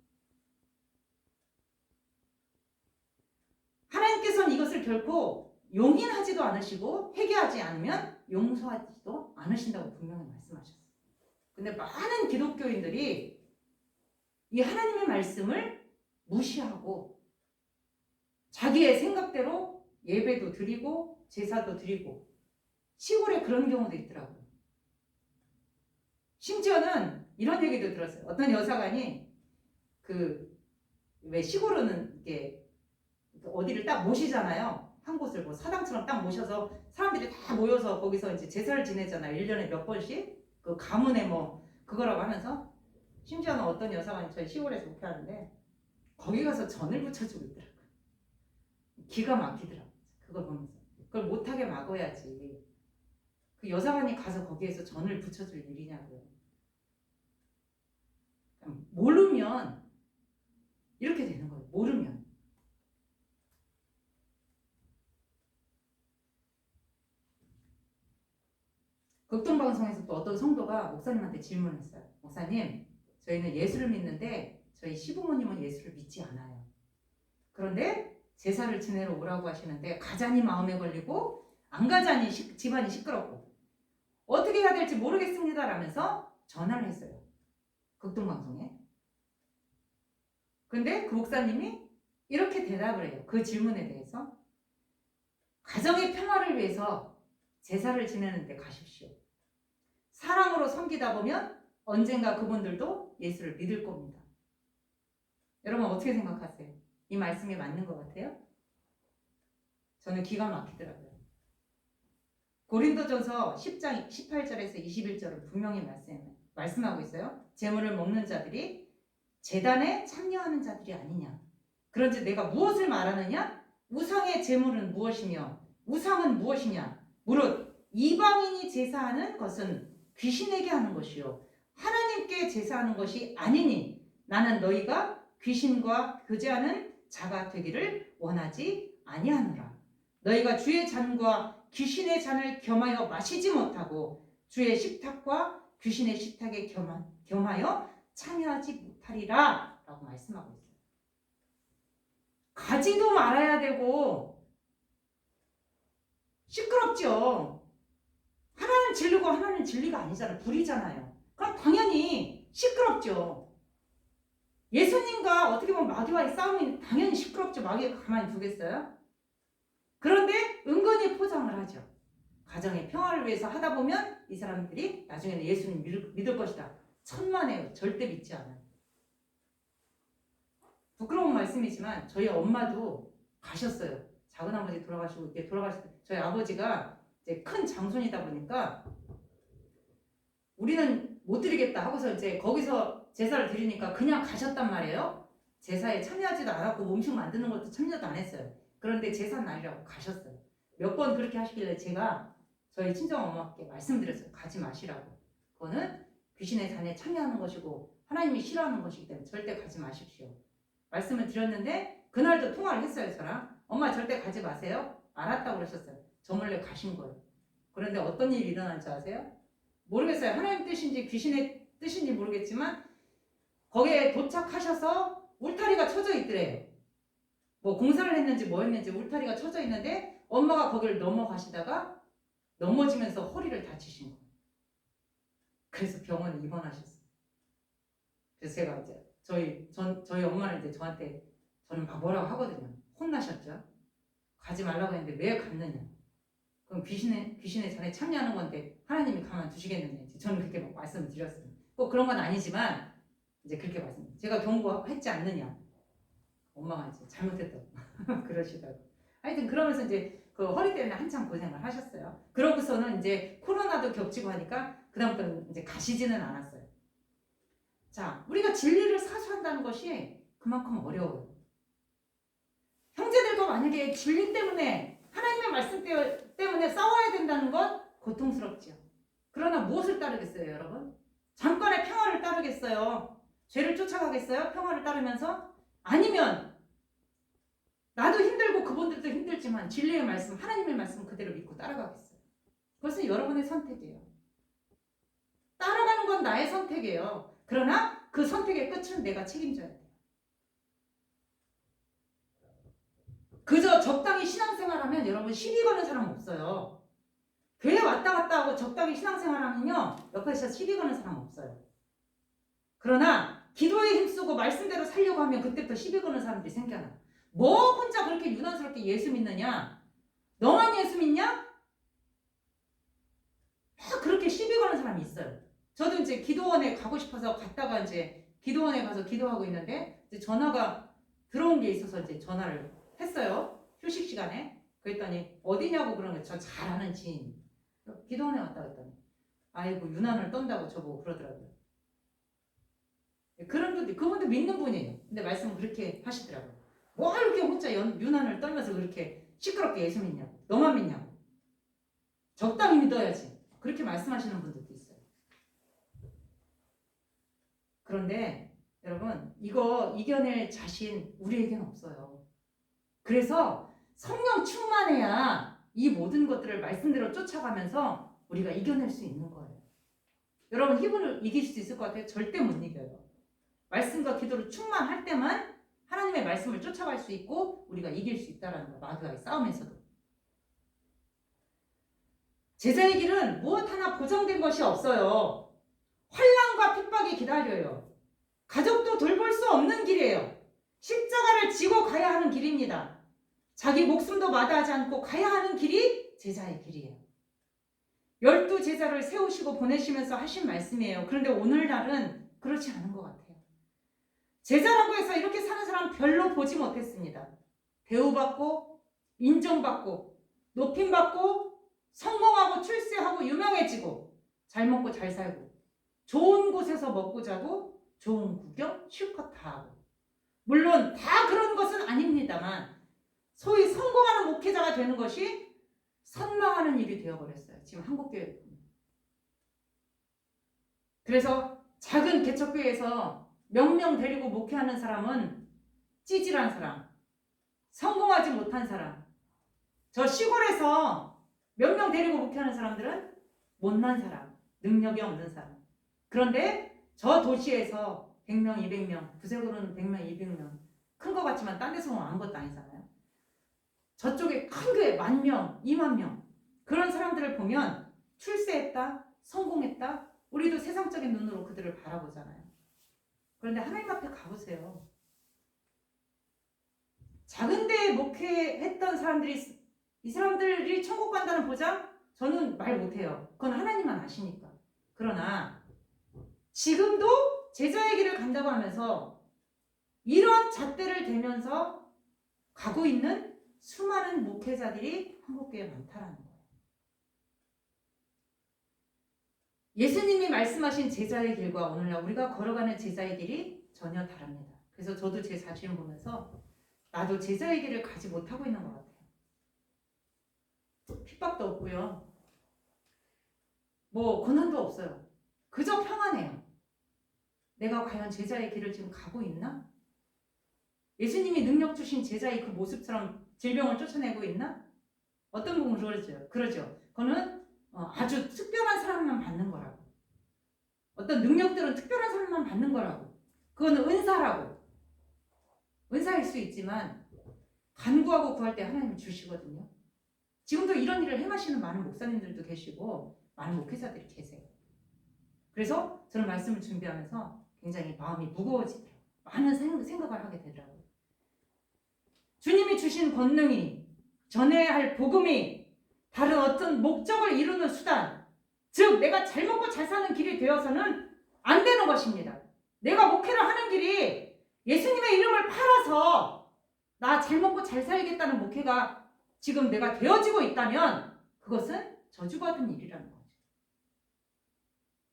Speaker 3: 하나님께서는 이것을 결코 용인하지도 않으시고 회개하지 않으면 용서하지도 않으신다고 분명히 말씀하셨어요. 근데 많은 기독교인들이 이 하나님의 말씀을 무시하고 자기의 생각대로 예배도 드리고 제사도 드리고 시골에 그런 경우도 있더라고요. 심지어는 이런 얘기도 들었어요. 어떤 여사관이 왜 시골은 이게 어디를 딱 모시잖아요. 한 곳을 뭐 사당처럼 딱 모셔서 사람들이 다 모여서 거기서 이제 제사를 지내잖아요. 1년에 몇 번씩 그 가문에 그거라고 하면서 심지어는 어떤 여사관이 저희 시골에서 목회하는데 거기 가서 전을 붙여주고 있더라고요. 기가 막히더라고요. 그걸 보면서 그걸 못하게 막아야지. 그 여사관이 가서 거기에서 전을 붙여줄 일이냐고요. 모르면 이렇게 되는 거예요. 모르면. 극동방송에서 또 어떤 성도가 목사님한테 질문했어요. 목사님, 저희는 예수를 믿는데 저희 시부모님은 예수를 믿지 않아요. 그런데 제사를 지내러 오라고 하시는데 가자니 마음에 걸리고 안 가자니 집안이 시끄럽고 어떻게 해야 될지 모르겠습니다 라면서 전화를 했어요. 극동방송에. 근데 그 목사님이 이렇게 대답을 해요. 그 질문에 대해서. 가정의 평화를 위해서 제사를 지내는데 가십시오. 사랑으로 섬기다 보면 언젠가 그분들도 예수를 믿을 겁니다. 여러분 어떻게 생각하세요? 이 말씀이 맞는 것 같아요? 저는 기가 막히더라고요. 고린도전서 10장 18절에서 21절은 분명히 말씀하고 있어요. 제물을 먹는 자들이 제단에 참여하는 자들이 아니냐. 그런지 내가 무엇을 말하느냐? 우상의 제물은 무엇이며 우상은 무엇이냐? 무릇 이방인이 제사하는 것은 귀신에게 하는 것이요 하나님께 제사하는 것이 아니니 나는 너희가 귀신과 교제하는 자가 되기를 원하지 아니하노라. 너희가 주의 잔과 귀신의 잔을 겸하여 마시지 못하고 주의 식탁과 귀신의 식탁에 겸하여 참여하지 못하리라 라고 말씀하고 있어요. 가지도 말아야 되고 시끄럽죠. 하나는 진리고 하나는 진리가 아니잖아요. 불이잖아요. 그럼 당연히 시끄럽죠. 예수님과 어떻게 보면 마귀와의 싸움이 당연히 시끄럽죠. 마귀가 가만히 두겠어요? 그런데 은근히 포장을 하죠. 가정의 평화를 위해서 하다 보면 이 사람들이 나중에는 예수님 믿을 것이다. 천만에요. 절대 믿지 않아요. 부끄러운 말씀이지만 저희 엄마도 가셨어요. 작은 아버지 돌아가시고 이렇게 돌아가실 때 저희 아버지가 이제 큰 장손이다 보니까 우리는 못 드리겠다 하고서 이제 거기서 제사를 드리니까 그냥 가셨단 말이에요. 제사에 참여하지도 않았고 음식 만드는 것도 참여도 안 했어요. 그런데 제사 날이라고 가셨어요. 몇 번 그렇게 하시길래 제가 저희 친정엄마께 말씀드렸어요. 가지 마시라고. 그거는 귀신의 잔에 참여하는 것이고 하나님이 싫어하는 것이기 때문에 절대 가지 마십시오. 말씀을 드렸는데 그날도 통화를 했어요. 저랑. 엄마 절대 가지 마세요. 알았다고 그러셨어요. 저 몰래 가신 거예요. 그런데 어떤 일이 일어난 줄 아세요? 모르겠어요. 하나님 뜻인지 귀신의 뜻인지 모르겠지만 거기에 도착하셔서 울타리가 쳐져 있더래요. 뭐 공사를 했는지 뭐 했는지 울타리가 쳐져 있는데 엄마가 거기를 넘어가시다가 넘어지면서 허리를 다치신 거예요. 그래서 병원에 입원하셨어요. 그래서 제가 이제 저희 엄마는 이제 저한테 저는 막 뭐라고 하거든요. 혼나셨죠? 가지 말라고 했는데 왜 갔느냐? 그럼 귀신의 잔에 참여하는 건데 하나님이 가만 두시겠느냐? 저는 그렇게 막 말씀을 드렸어요. 꼭 그런 건 아니지만 이제 그렇게 말씀. 제가 경고했지 않느냐? 엄마가 이제 잘못했다고 그러시더라고. 하여튼 그러면서 이제 그 허리 때문에 한참 고생을 하셨어요. 그러고서는 이제 코로나도 겹치고 하니까 그다음부터는 이제 가시지는 않았어요. 자, 우리가 진리를 사수한다는 것이 그만큼 어려워요. 형제들과 만약에 진리 때문에 하나님의 말씀 때문에 싸워야 된다는 건 고통스럽죠. 그러나 무엇을 따르겠어요, 여러분? 잠깐의 평화를 따르겠어요? 죄를 쫓아가겠어요? 평화를 따르면서? 아니면 나도 힘들고 그분들도 힘들지만 진리의 말씀, 하나님의 말씀 그대로 믿고 따라가겠어요? 그것은 여러분의 선택이에요. 따라가는 건 나의 선택이에요. 그러나 그 선택의 끝은 내가 책임져야 돼요. 그저 적당히 신앙생활하면 여러분 시비 거는 사람 없어요. 교회 왔다 갔다 하고 적당히 신앙생활하면요 옆에서 시비 거는 사람 없어요. 그러나 기도에 힘쓰고 말씀대로 살려고 하면 그때부터 시비 거는 사람들이 생겨나. 뭐 혼자 그렇게 유난스럽게 예수 믿느냐? 너만 예수 믿냐? 막 그렇게 시비 거는 사람이 있어요. 저도 이제 기도원에 가고 싶어서 갔다가 이제 기도원에 가서 기도하고 있는데 이제 전화가 들어온 게 있어서 이제 전화를 했어요. 휴식 시간에. 그랬더니 어디냐고 그러는 거예요. 저 잘 아는 지인. 기도원에 왔다 그랬더니 아이고 유난을 떤다고 저보고 그러더라고요. 그런 분들, 그분도 믿는 분이에요. 근데 말씀은 그렇게 하시더라고요. 뭐 이렇게 혼자 유난을 떨면서 그렇게 시끄럽게 예수 믿냐고. 너만 믿냐고. 적당히 믿어야지. 그렇게 말씀하시는 분들도 있어요. 그런데 여러분 이거 이겨낼 자신 우리에게는 없어요. 그래서 성령 충만해야 이 모든 것들을 말씀대로 쫓아가면서 우리가 이겨낼 수 있는 거예요. 여러분 힘을 이길 수 있을 것 같아요? 절대 못 이겨요. 말씀과 기도로 충만할 때만 하나님의 말씀을 쫓아갈 수 있고 우리가 이길 수 있다는 거예요. 마귀와의 싸움에서도. 제자의 길은 무엇 하나 보장된 것이 없어요. 환난과 핍박이 기다려요. 가족도 돌볼 수 없는 길이에요. 십자가를 지고 가야 하는 길입니다. 자기 목숨도 마다하지 않고 가야 하는 길이 제자의 길이에요. 12제자를 세우시고 보내시면서 하신 말씀이에요. 그런데 오늘날은 그렇지 않은 것 같아요. 제자라고 해서 이렇게 사는 사람 별로 보지 못했습니다. 대우받고 인정받고 높임받고 성공하고 출세하고 유명해지고 잘 먹고 잘 살고 좋은 곳에서 먹고 자고 좋은 구경 실컷 다 하고, 물론 다 그런 것은 아닙니다만 소위 성공하는 목회자가 되는 것이 선망하는 일이 되어버렸어요. 지금 한국교회를 보면. 그래서 작은 개척교회에서 몇 명 데리고 목회하는 사람은 찌질한 사람, 성공하지 못한 사람, 저 시골에서 몇 명 데리고 목회하는 사람들은 못난 사람, 능력이 없는 사람. 그런데 저 도시에서 100명, 200명, 구세로는 100명, 200명, 큰 것 같지만 딴 데서 보면 아무것도 아니잖아요. 저쪽에 큰 교회 10,000명, 20,000명, 그런 사람들을 보면 출세했다, 성공했다, 우리도 세상적인 눈으로 그들을 바라보잖아요. 그런데 하나님 앞에 가보세요. 작은 데에 목회했던 사람들이, 이 사람들이 천국 간다는 보장? 저는 말 못해요. 그건 하나님만 아시니까. 그러나 지금도 제자의 길을 간다고 하면서 이런 잣대를 대면서 가고 있는 수많은 목회자들이 한국교회에 많다라는 거예요. 예수님이 말씀하신 제자의 길과 오늘날 우리가 걸어가는 제자의 길이 전혀 다릅니다. 그래서 저도 제 자신을 보면서 나도 제자의 길을 가지 못하고 있는 것 같아요. 핍박도 없고요. 뭐 고난도 없어요. 그저 평안해요. 내가 과연 제자의 길을 지금 가고 있나? 예수님이 능력 주신 제자의 그 모습처럼 질병을 쫓아내고 있나? 어떤 분은 그러죠. 그거는 아주 특별한 사람만 받는 거라고. 어떤 능력들은 특별한 사람만 받는 거라고. 그거는 은사라고. 은사일 수 있지만 간구하고 구할 때 하나님이 주시거든요. 지금도 이런 일을 행하시는 많은 목사님들도 계시고 많은 목회자들이 계세요. 그래서 저는 말씀을 준비하면서 굉장히 마음이 무거워지더라고요. 많은 생각을 하게 되더라고요. 주님이 주신 권능이, 전해야 할 복음이 다른 어떤 목적을 이루는 수단, 즉 내가 잘 먹고 잘 사는 길이 되어서는 안 되는 것입니다. 내가 목회를 하는 길이 예수님의 이름을 팔아서 나 잘 먹고 잘 살겠다는 목회가 지금 내가 되어지고 있다면 그것은 저주받은 일이라는 거죠.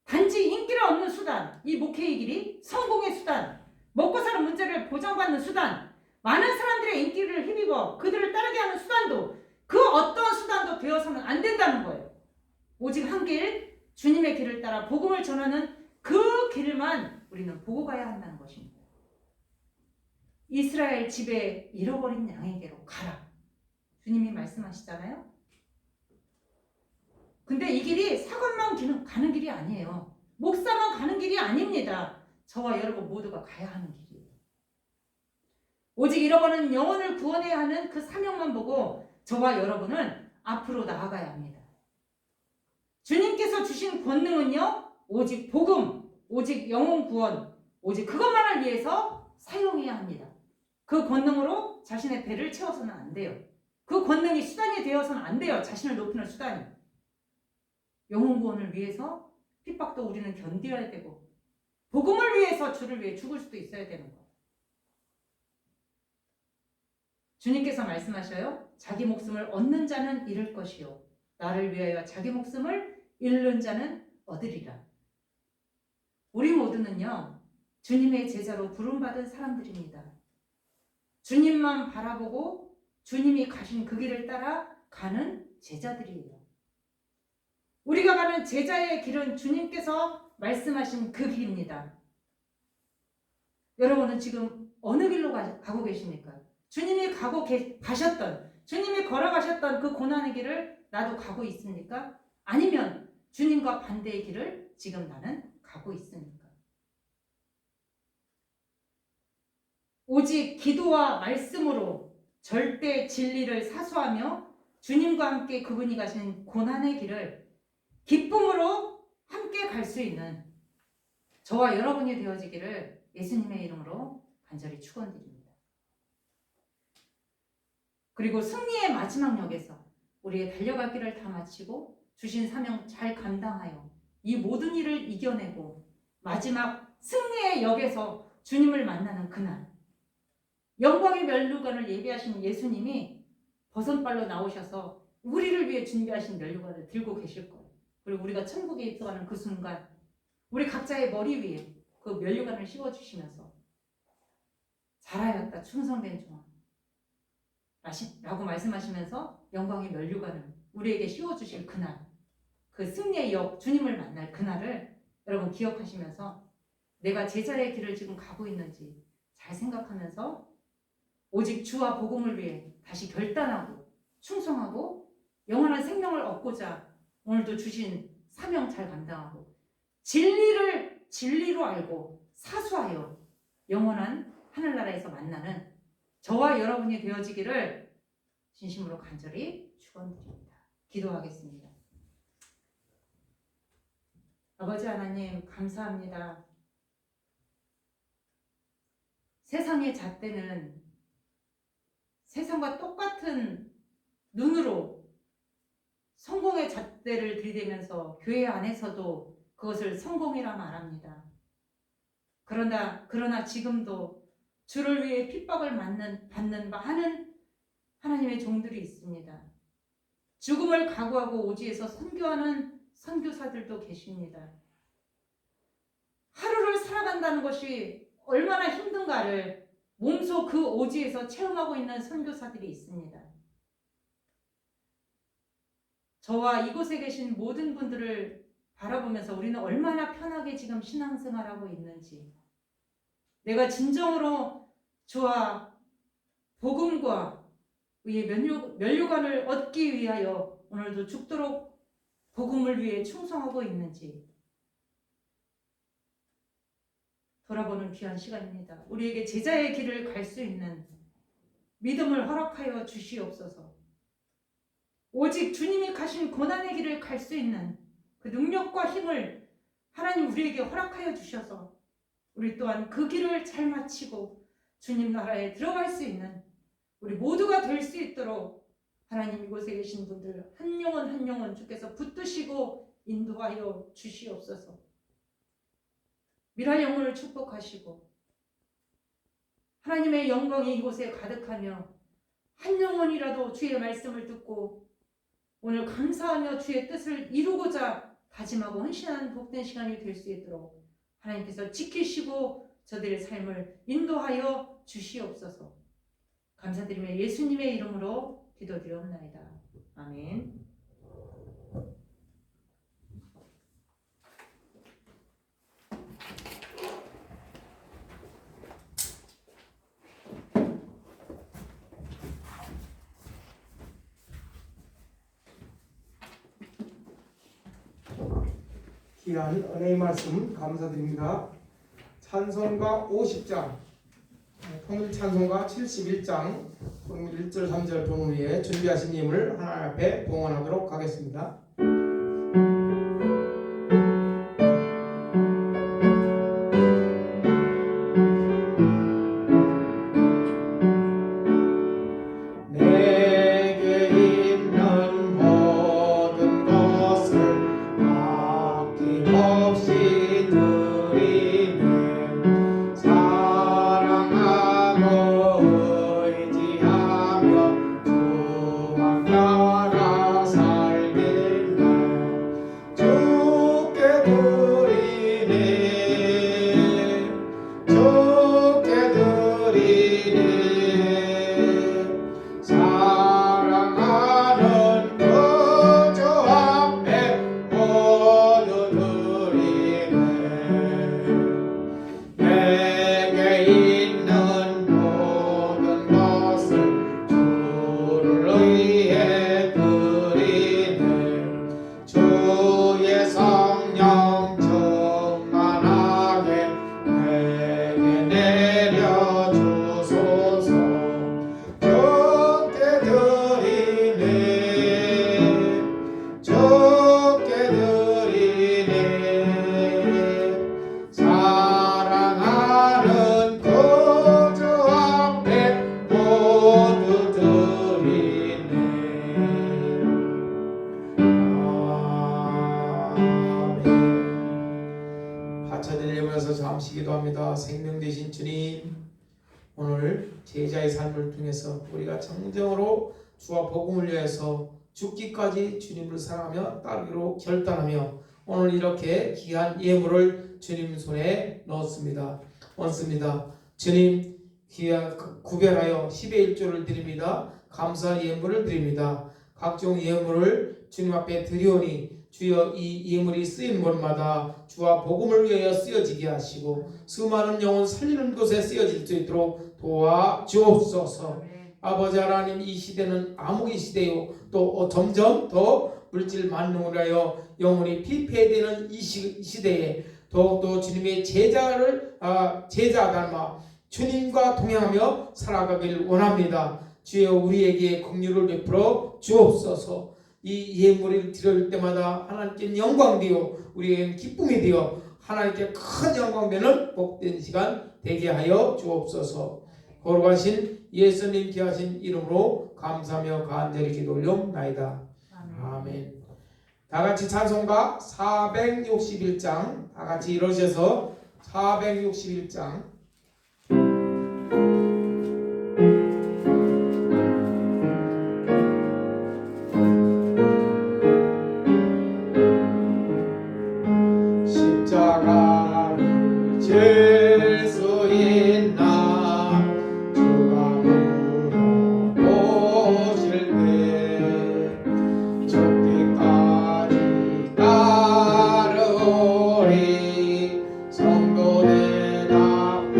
Speaker 3: 단지 인기를 얻는 수단, 이 목회의 길이 성공의 수단, 먹고 사는 문제를 보장받는 수단, 많은 사람들의 인기를 힘입어 그들을 따르게 하는 수단도, 그 어떤 수단도 되어서는 안 된다는 거예요. 오직 한 길, 주님의 길을 따라 복음을 전하는 그 길만 우리는 보고 가야 한다는 것입니다. 이스라엘 집에 잃어버린 양에게로 가라. 주님이 말씀하시잖아요. 근데 이 길이 사관만 가는 길이 아니에요. 목사만 가는 길이 아닙니다. 저와 여러분 모두가 가야 하는 길이에요. 오직 잃어버린 영혼을 구원해야 하는 그 사명만 보고 저와 여러분은 앞으로 나아가야 합니다. 주님께서 주신 권능은요, 오직 복음, 오직 영혼 구원, 오직 그것만을 위해서 사용해야 합니다. 그 권능으로 자신의 배를 채워서는 안 돼요. 그 권능이 수단이 되어서는 안 돼요. 자신을 높이는 수단이. 영혼 구원을 위해서 핍박도 우리는 견뎌야 되고, 복음을 위해서 주를 위해 죽을 수도 있어야 되는 거예요. 주님께서 말씀하셔요. 자기 목숨을 얻는 자는 잃을 것이요, 나를 위하여 자기 목숨을 잃는 자는 얻으리라. 우리 모두는요, 주님의 제자로 부름받은 사람들입니다. 주님만 바라보고 주님이 가신 그 길을 따라 가는 제자들이에요. 우리가 가는 제자의 길은 주님께서 말씀하신 그 길입니다. 여러분은 지금 어느 길로 가고 계십니까? 주님이 가셨던, 주님이 걸어가셨던 그 고난의 길을 나도 가고 있습니까? 아니면 주님과 반대의 길을 지금 나는 가고 있습니까? 오직 기도와 말씀으로 절대 진리를 사수하며 주님과 함께 그분이 가신 고난의 길을 기쁨으로 함께 갈 수 있는 저와 여러분이 되어지기를 예수님의 이름으로 간절히 축원드립니다. 그리고 승리의 마지막 역에서 우리의 달려갈 길을 다 마치고 주신 사명 잘 감당하여 이 모든 일을 이겨내고 마지막 승리의 역에서 주님을 만나는 그날, 영광의 면류관을 예비하신 예수님이 버선발로 나오셔서 우리를 위해 준비하신 면류관을 들고 계실 거예요. 그리고 우리가 천국에 입성하는 그 순간 우리 각자의 머리 위에 그 면류관을 씌워주시면서 잘하였다 충성된 종아 라고 말씀하시면서 영광의 면류관을 우리에게 씌워주실 그날, 그 승리의 역 주님을 만날 그날을 여러분 기억하시면서 내가 제자의 길을 지금 가고 있는지 잘 생각하면서 오직 주와 복음을 위해 다시 결단하고 충성하고 영원한 생명을 얻고자 오늘도 주신 사명 잘 감당하고 진리를 진리로 알고 사수하여 영원한 하늘나라에서 만나는 저와 여러분이 되어지기를 진심으로 간절히 축원드립니다. 기도하겠습니다. 아버지 하나님 감사합니다. 세상의 잣대는 세상과 똑같은 눈으로 성공의 잣대를 들이대면서 교회 안에서도 그것을 성공이라 말합니다. 그러나 지금도 주를 위해 핍박을 받는 많은 하나님의 종들이 있습니다. 죽음을 각오하고 오지에서 선교하는 선교사들도 계십니다. 하루를 살아간다는 것이 얼마나 힘든가를 몸소 그 오지에서 체험하고 있는 선교사들이 있습니다. 저와 이곳에 계신 모든 분들을 바라보면서 우리는 얼마나 편하게 지금 신앙생활하고 있는지, 내가 진정으로 주와 복음과 의의 면류관을 얻기 위하여 오늘도 죽도록 복음을 위해 충성하고 있는지 돌아보는 귀한 시간입니다. 우리에게 제자의 길을 갈 수 있는 믿음을 허락하여 주시옵소서. 오직 주님이 가신 고난의 길을 갈 수 있는 그 능력과 힘을 하나님 우리에게 허락하여 주셔서 우리 또한 그 길을 잘 마치고 주님 나라에 들어갈 수 있는 우리 모두가 될 수 있도록 하나님 이곳에 계신 분들 한 영혼 한 영혼 주께서 붙드시고 인도하여 주시옵소서. 미랄 영혼을 축복하시고 하나님의 영광이 이곳에 가득하며 한 영혼이라도 주의 말씀을 듣고 오늘 감사하며 주의 뜻을 이루고자 다짐하고 헌신하는 복된 시간이 될 수 있도록 하나님께서 지키시고 저들의 삶을 인도하여 주시옵소서. 감사드리며 예수님의 이름으로 기도드리옵나이다. 아멘.
Speaker 1: 귀한 은혜의 말씀 감사드립니다. 찬송가 50장, 통일 찬송가 71장, 통일 1절 3절 부분 위에 준비하신 님을 하나님 앞에 봉헌하도록 하겠습니다. 기도합니다. 생명 되신 주님, 오늘 제자의 삶을 통해서 우리가 정정으로 주와 복음을 위해서 죽기까지 주님을 사랑하며 따르기로 결단하며 오늘 이렇게 귀한 예물을 주님 손에 넣었습니다. 주님 귀한 구별하여 10의 1조를 드립니다. 감사 예물을 드립니다. 각종 예물을 주님 앞에 드리오니 주여 이 예물이 쓰인 곳마다 주와 복음을 위하여 쓰여지게 하시고 수많은 영혼 살리는 곳에 쓰여질 수 있도록 도와주옵소서. 아버지 하나님, 이 시대는 암흑의 시대요 또 점점 더 물질 만능으로 하여 영혼이 피폐되는 이 시대에 더욱더 주님의 제자 닮아 주님과 동행하며 살아가길 원합니다. 주여 우리에게 긍휼을 베풀어 주옵소서. 이 예물을 드릴 때마다 하나님께 영광 되어 우리에겐 기쁨이 되어 하나님께 큰 영광 되는 복된 시간 되게 하여 주옵소서. 거룩하신 예수님 귀하신 이름으로 감사하며 간절히 기도 올려옵나이다. 아멘. 다같이 찬송가 461장 다같이 일어서서 461장 십자가를 질 수 있나 주가 물어보실 때 죽기까지 따르리 성도 대답하리라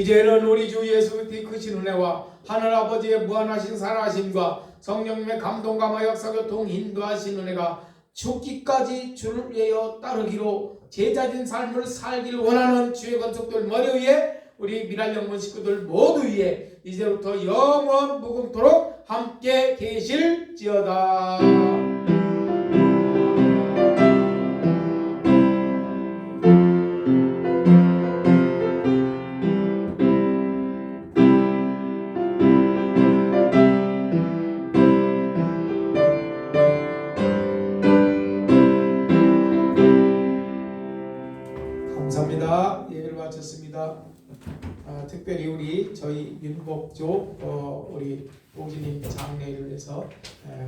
Speaker 1: 이제는 우리 주 예수 그리스도의 크신 은혜와 하늘 아버지의 무한하신 사랑하심과 성령님의 감동감화 역사교통 인도하신 은혜가 죽기까지 주를 위하여 따르기로 제자진 삶을 살길 원하는 주의 건축들 머리 위에 우리 미랄 영문 식구들 모두 위에 이제부터 영원 무궁토록 함께 계실지어다. 감사합니다. 예배를 마쳤습니다. 특별히 우리 저희 윤복조 우리 보기님 장례를 위해서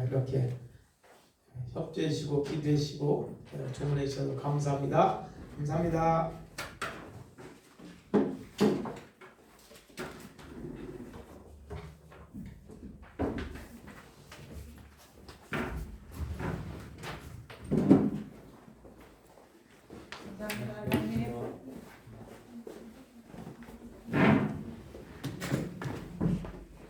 Speaker 1: 이렇게 협조해 주시고 기도해 주시고 조문해 주셔서 감사합니다. 감사합니다.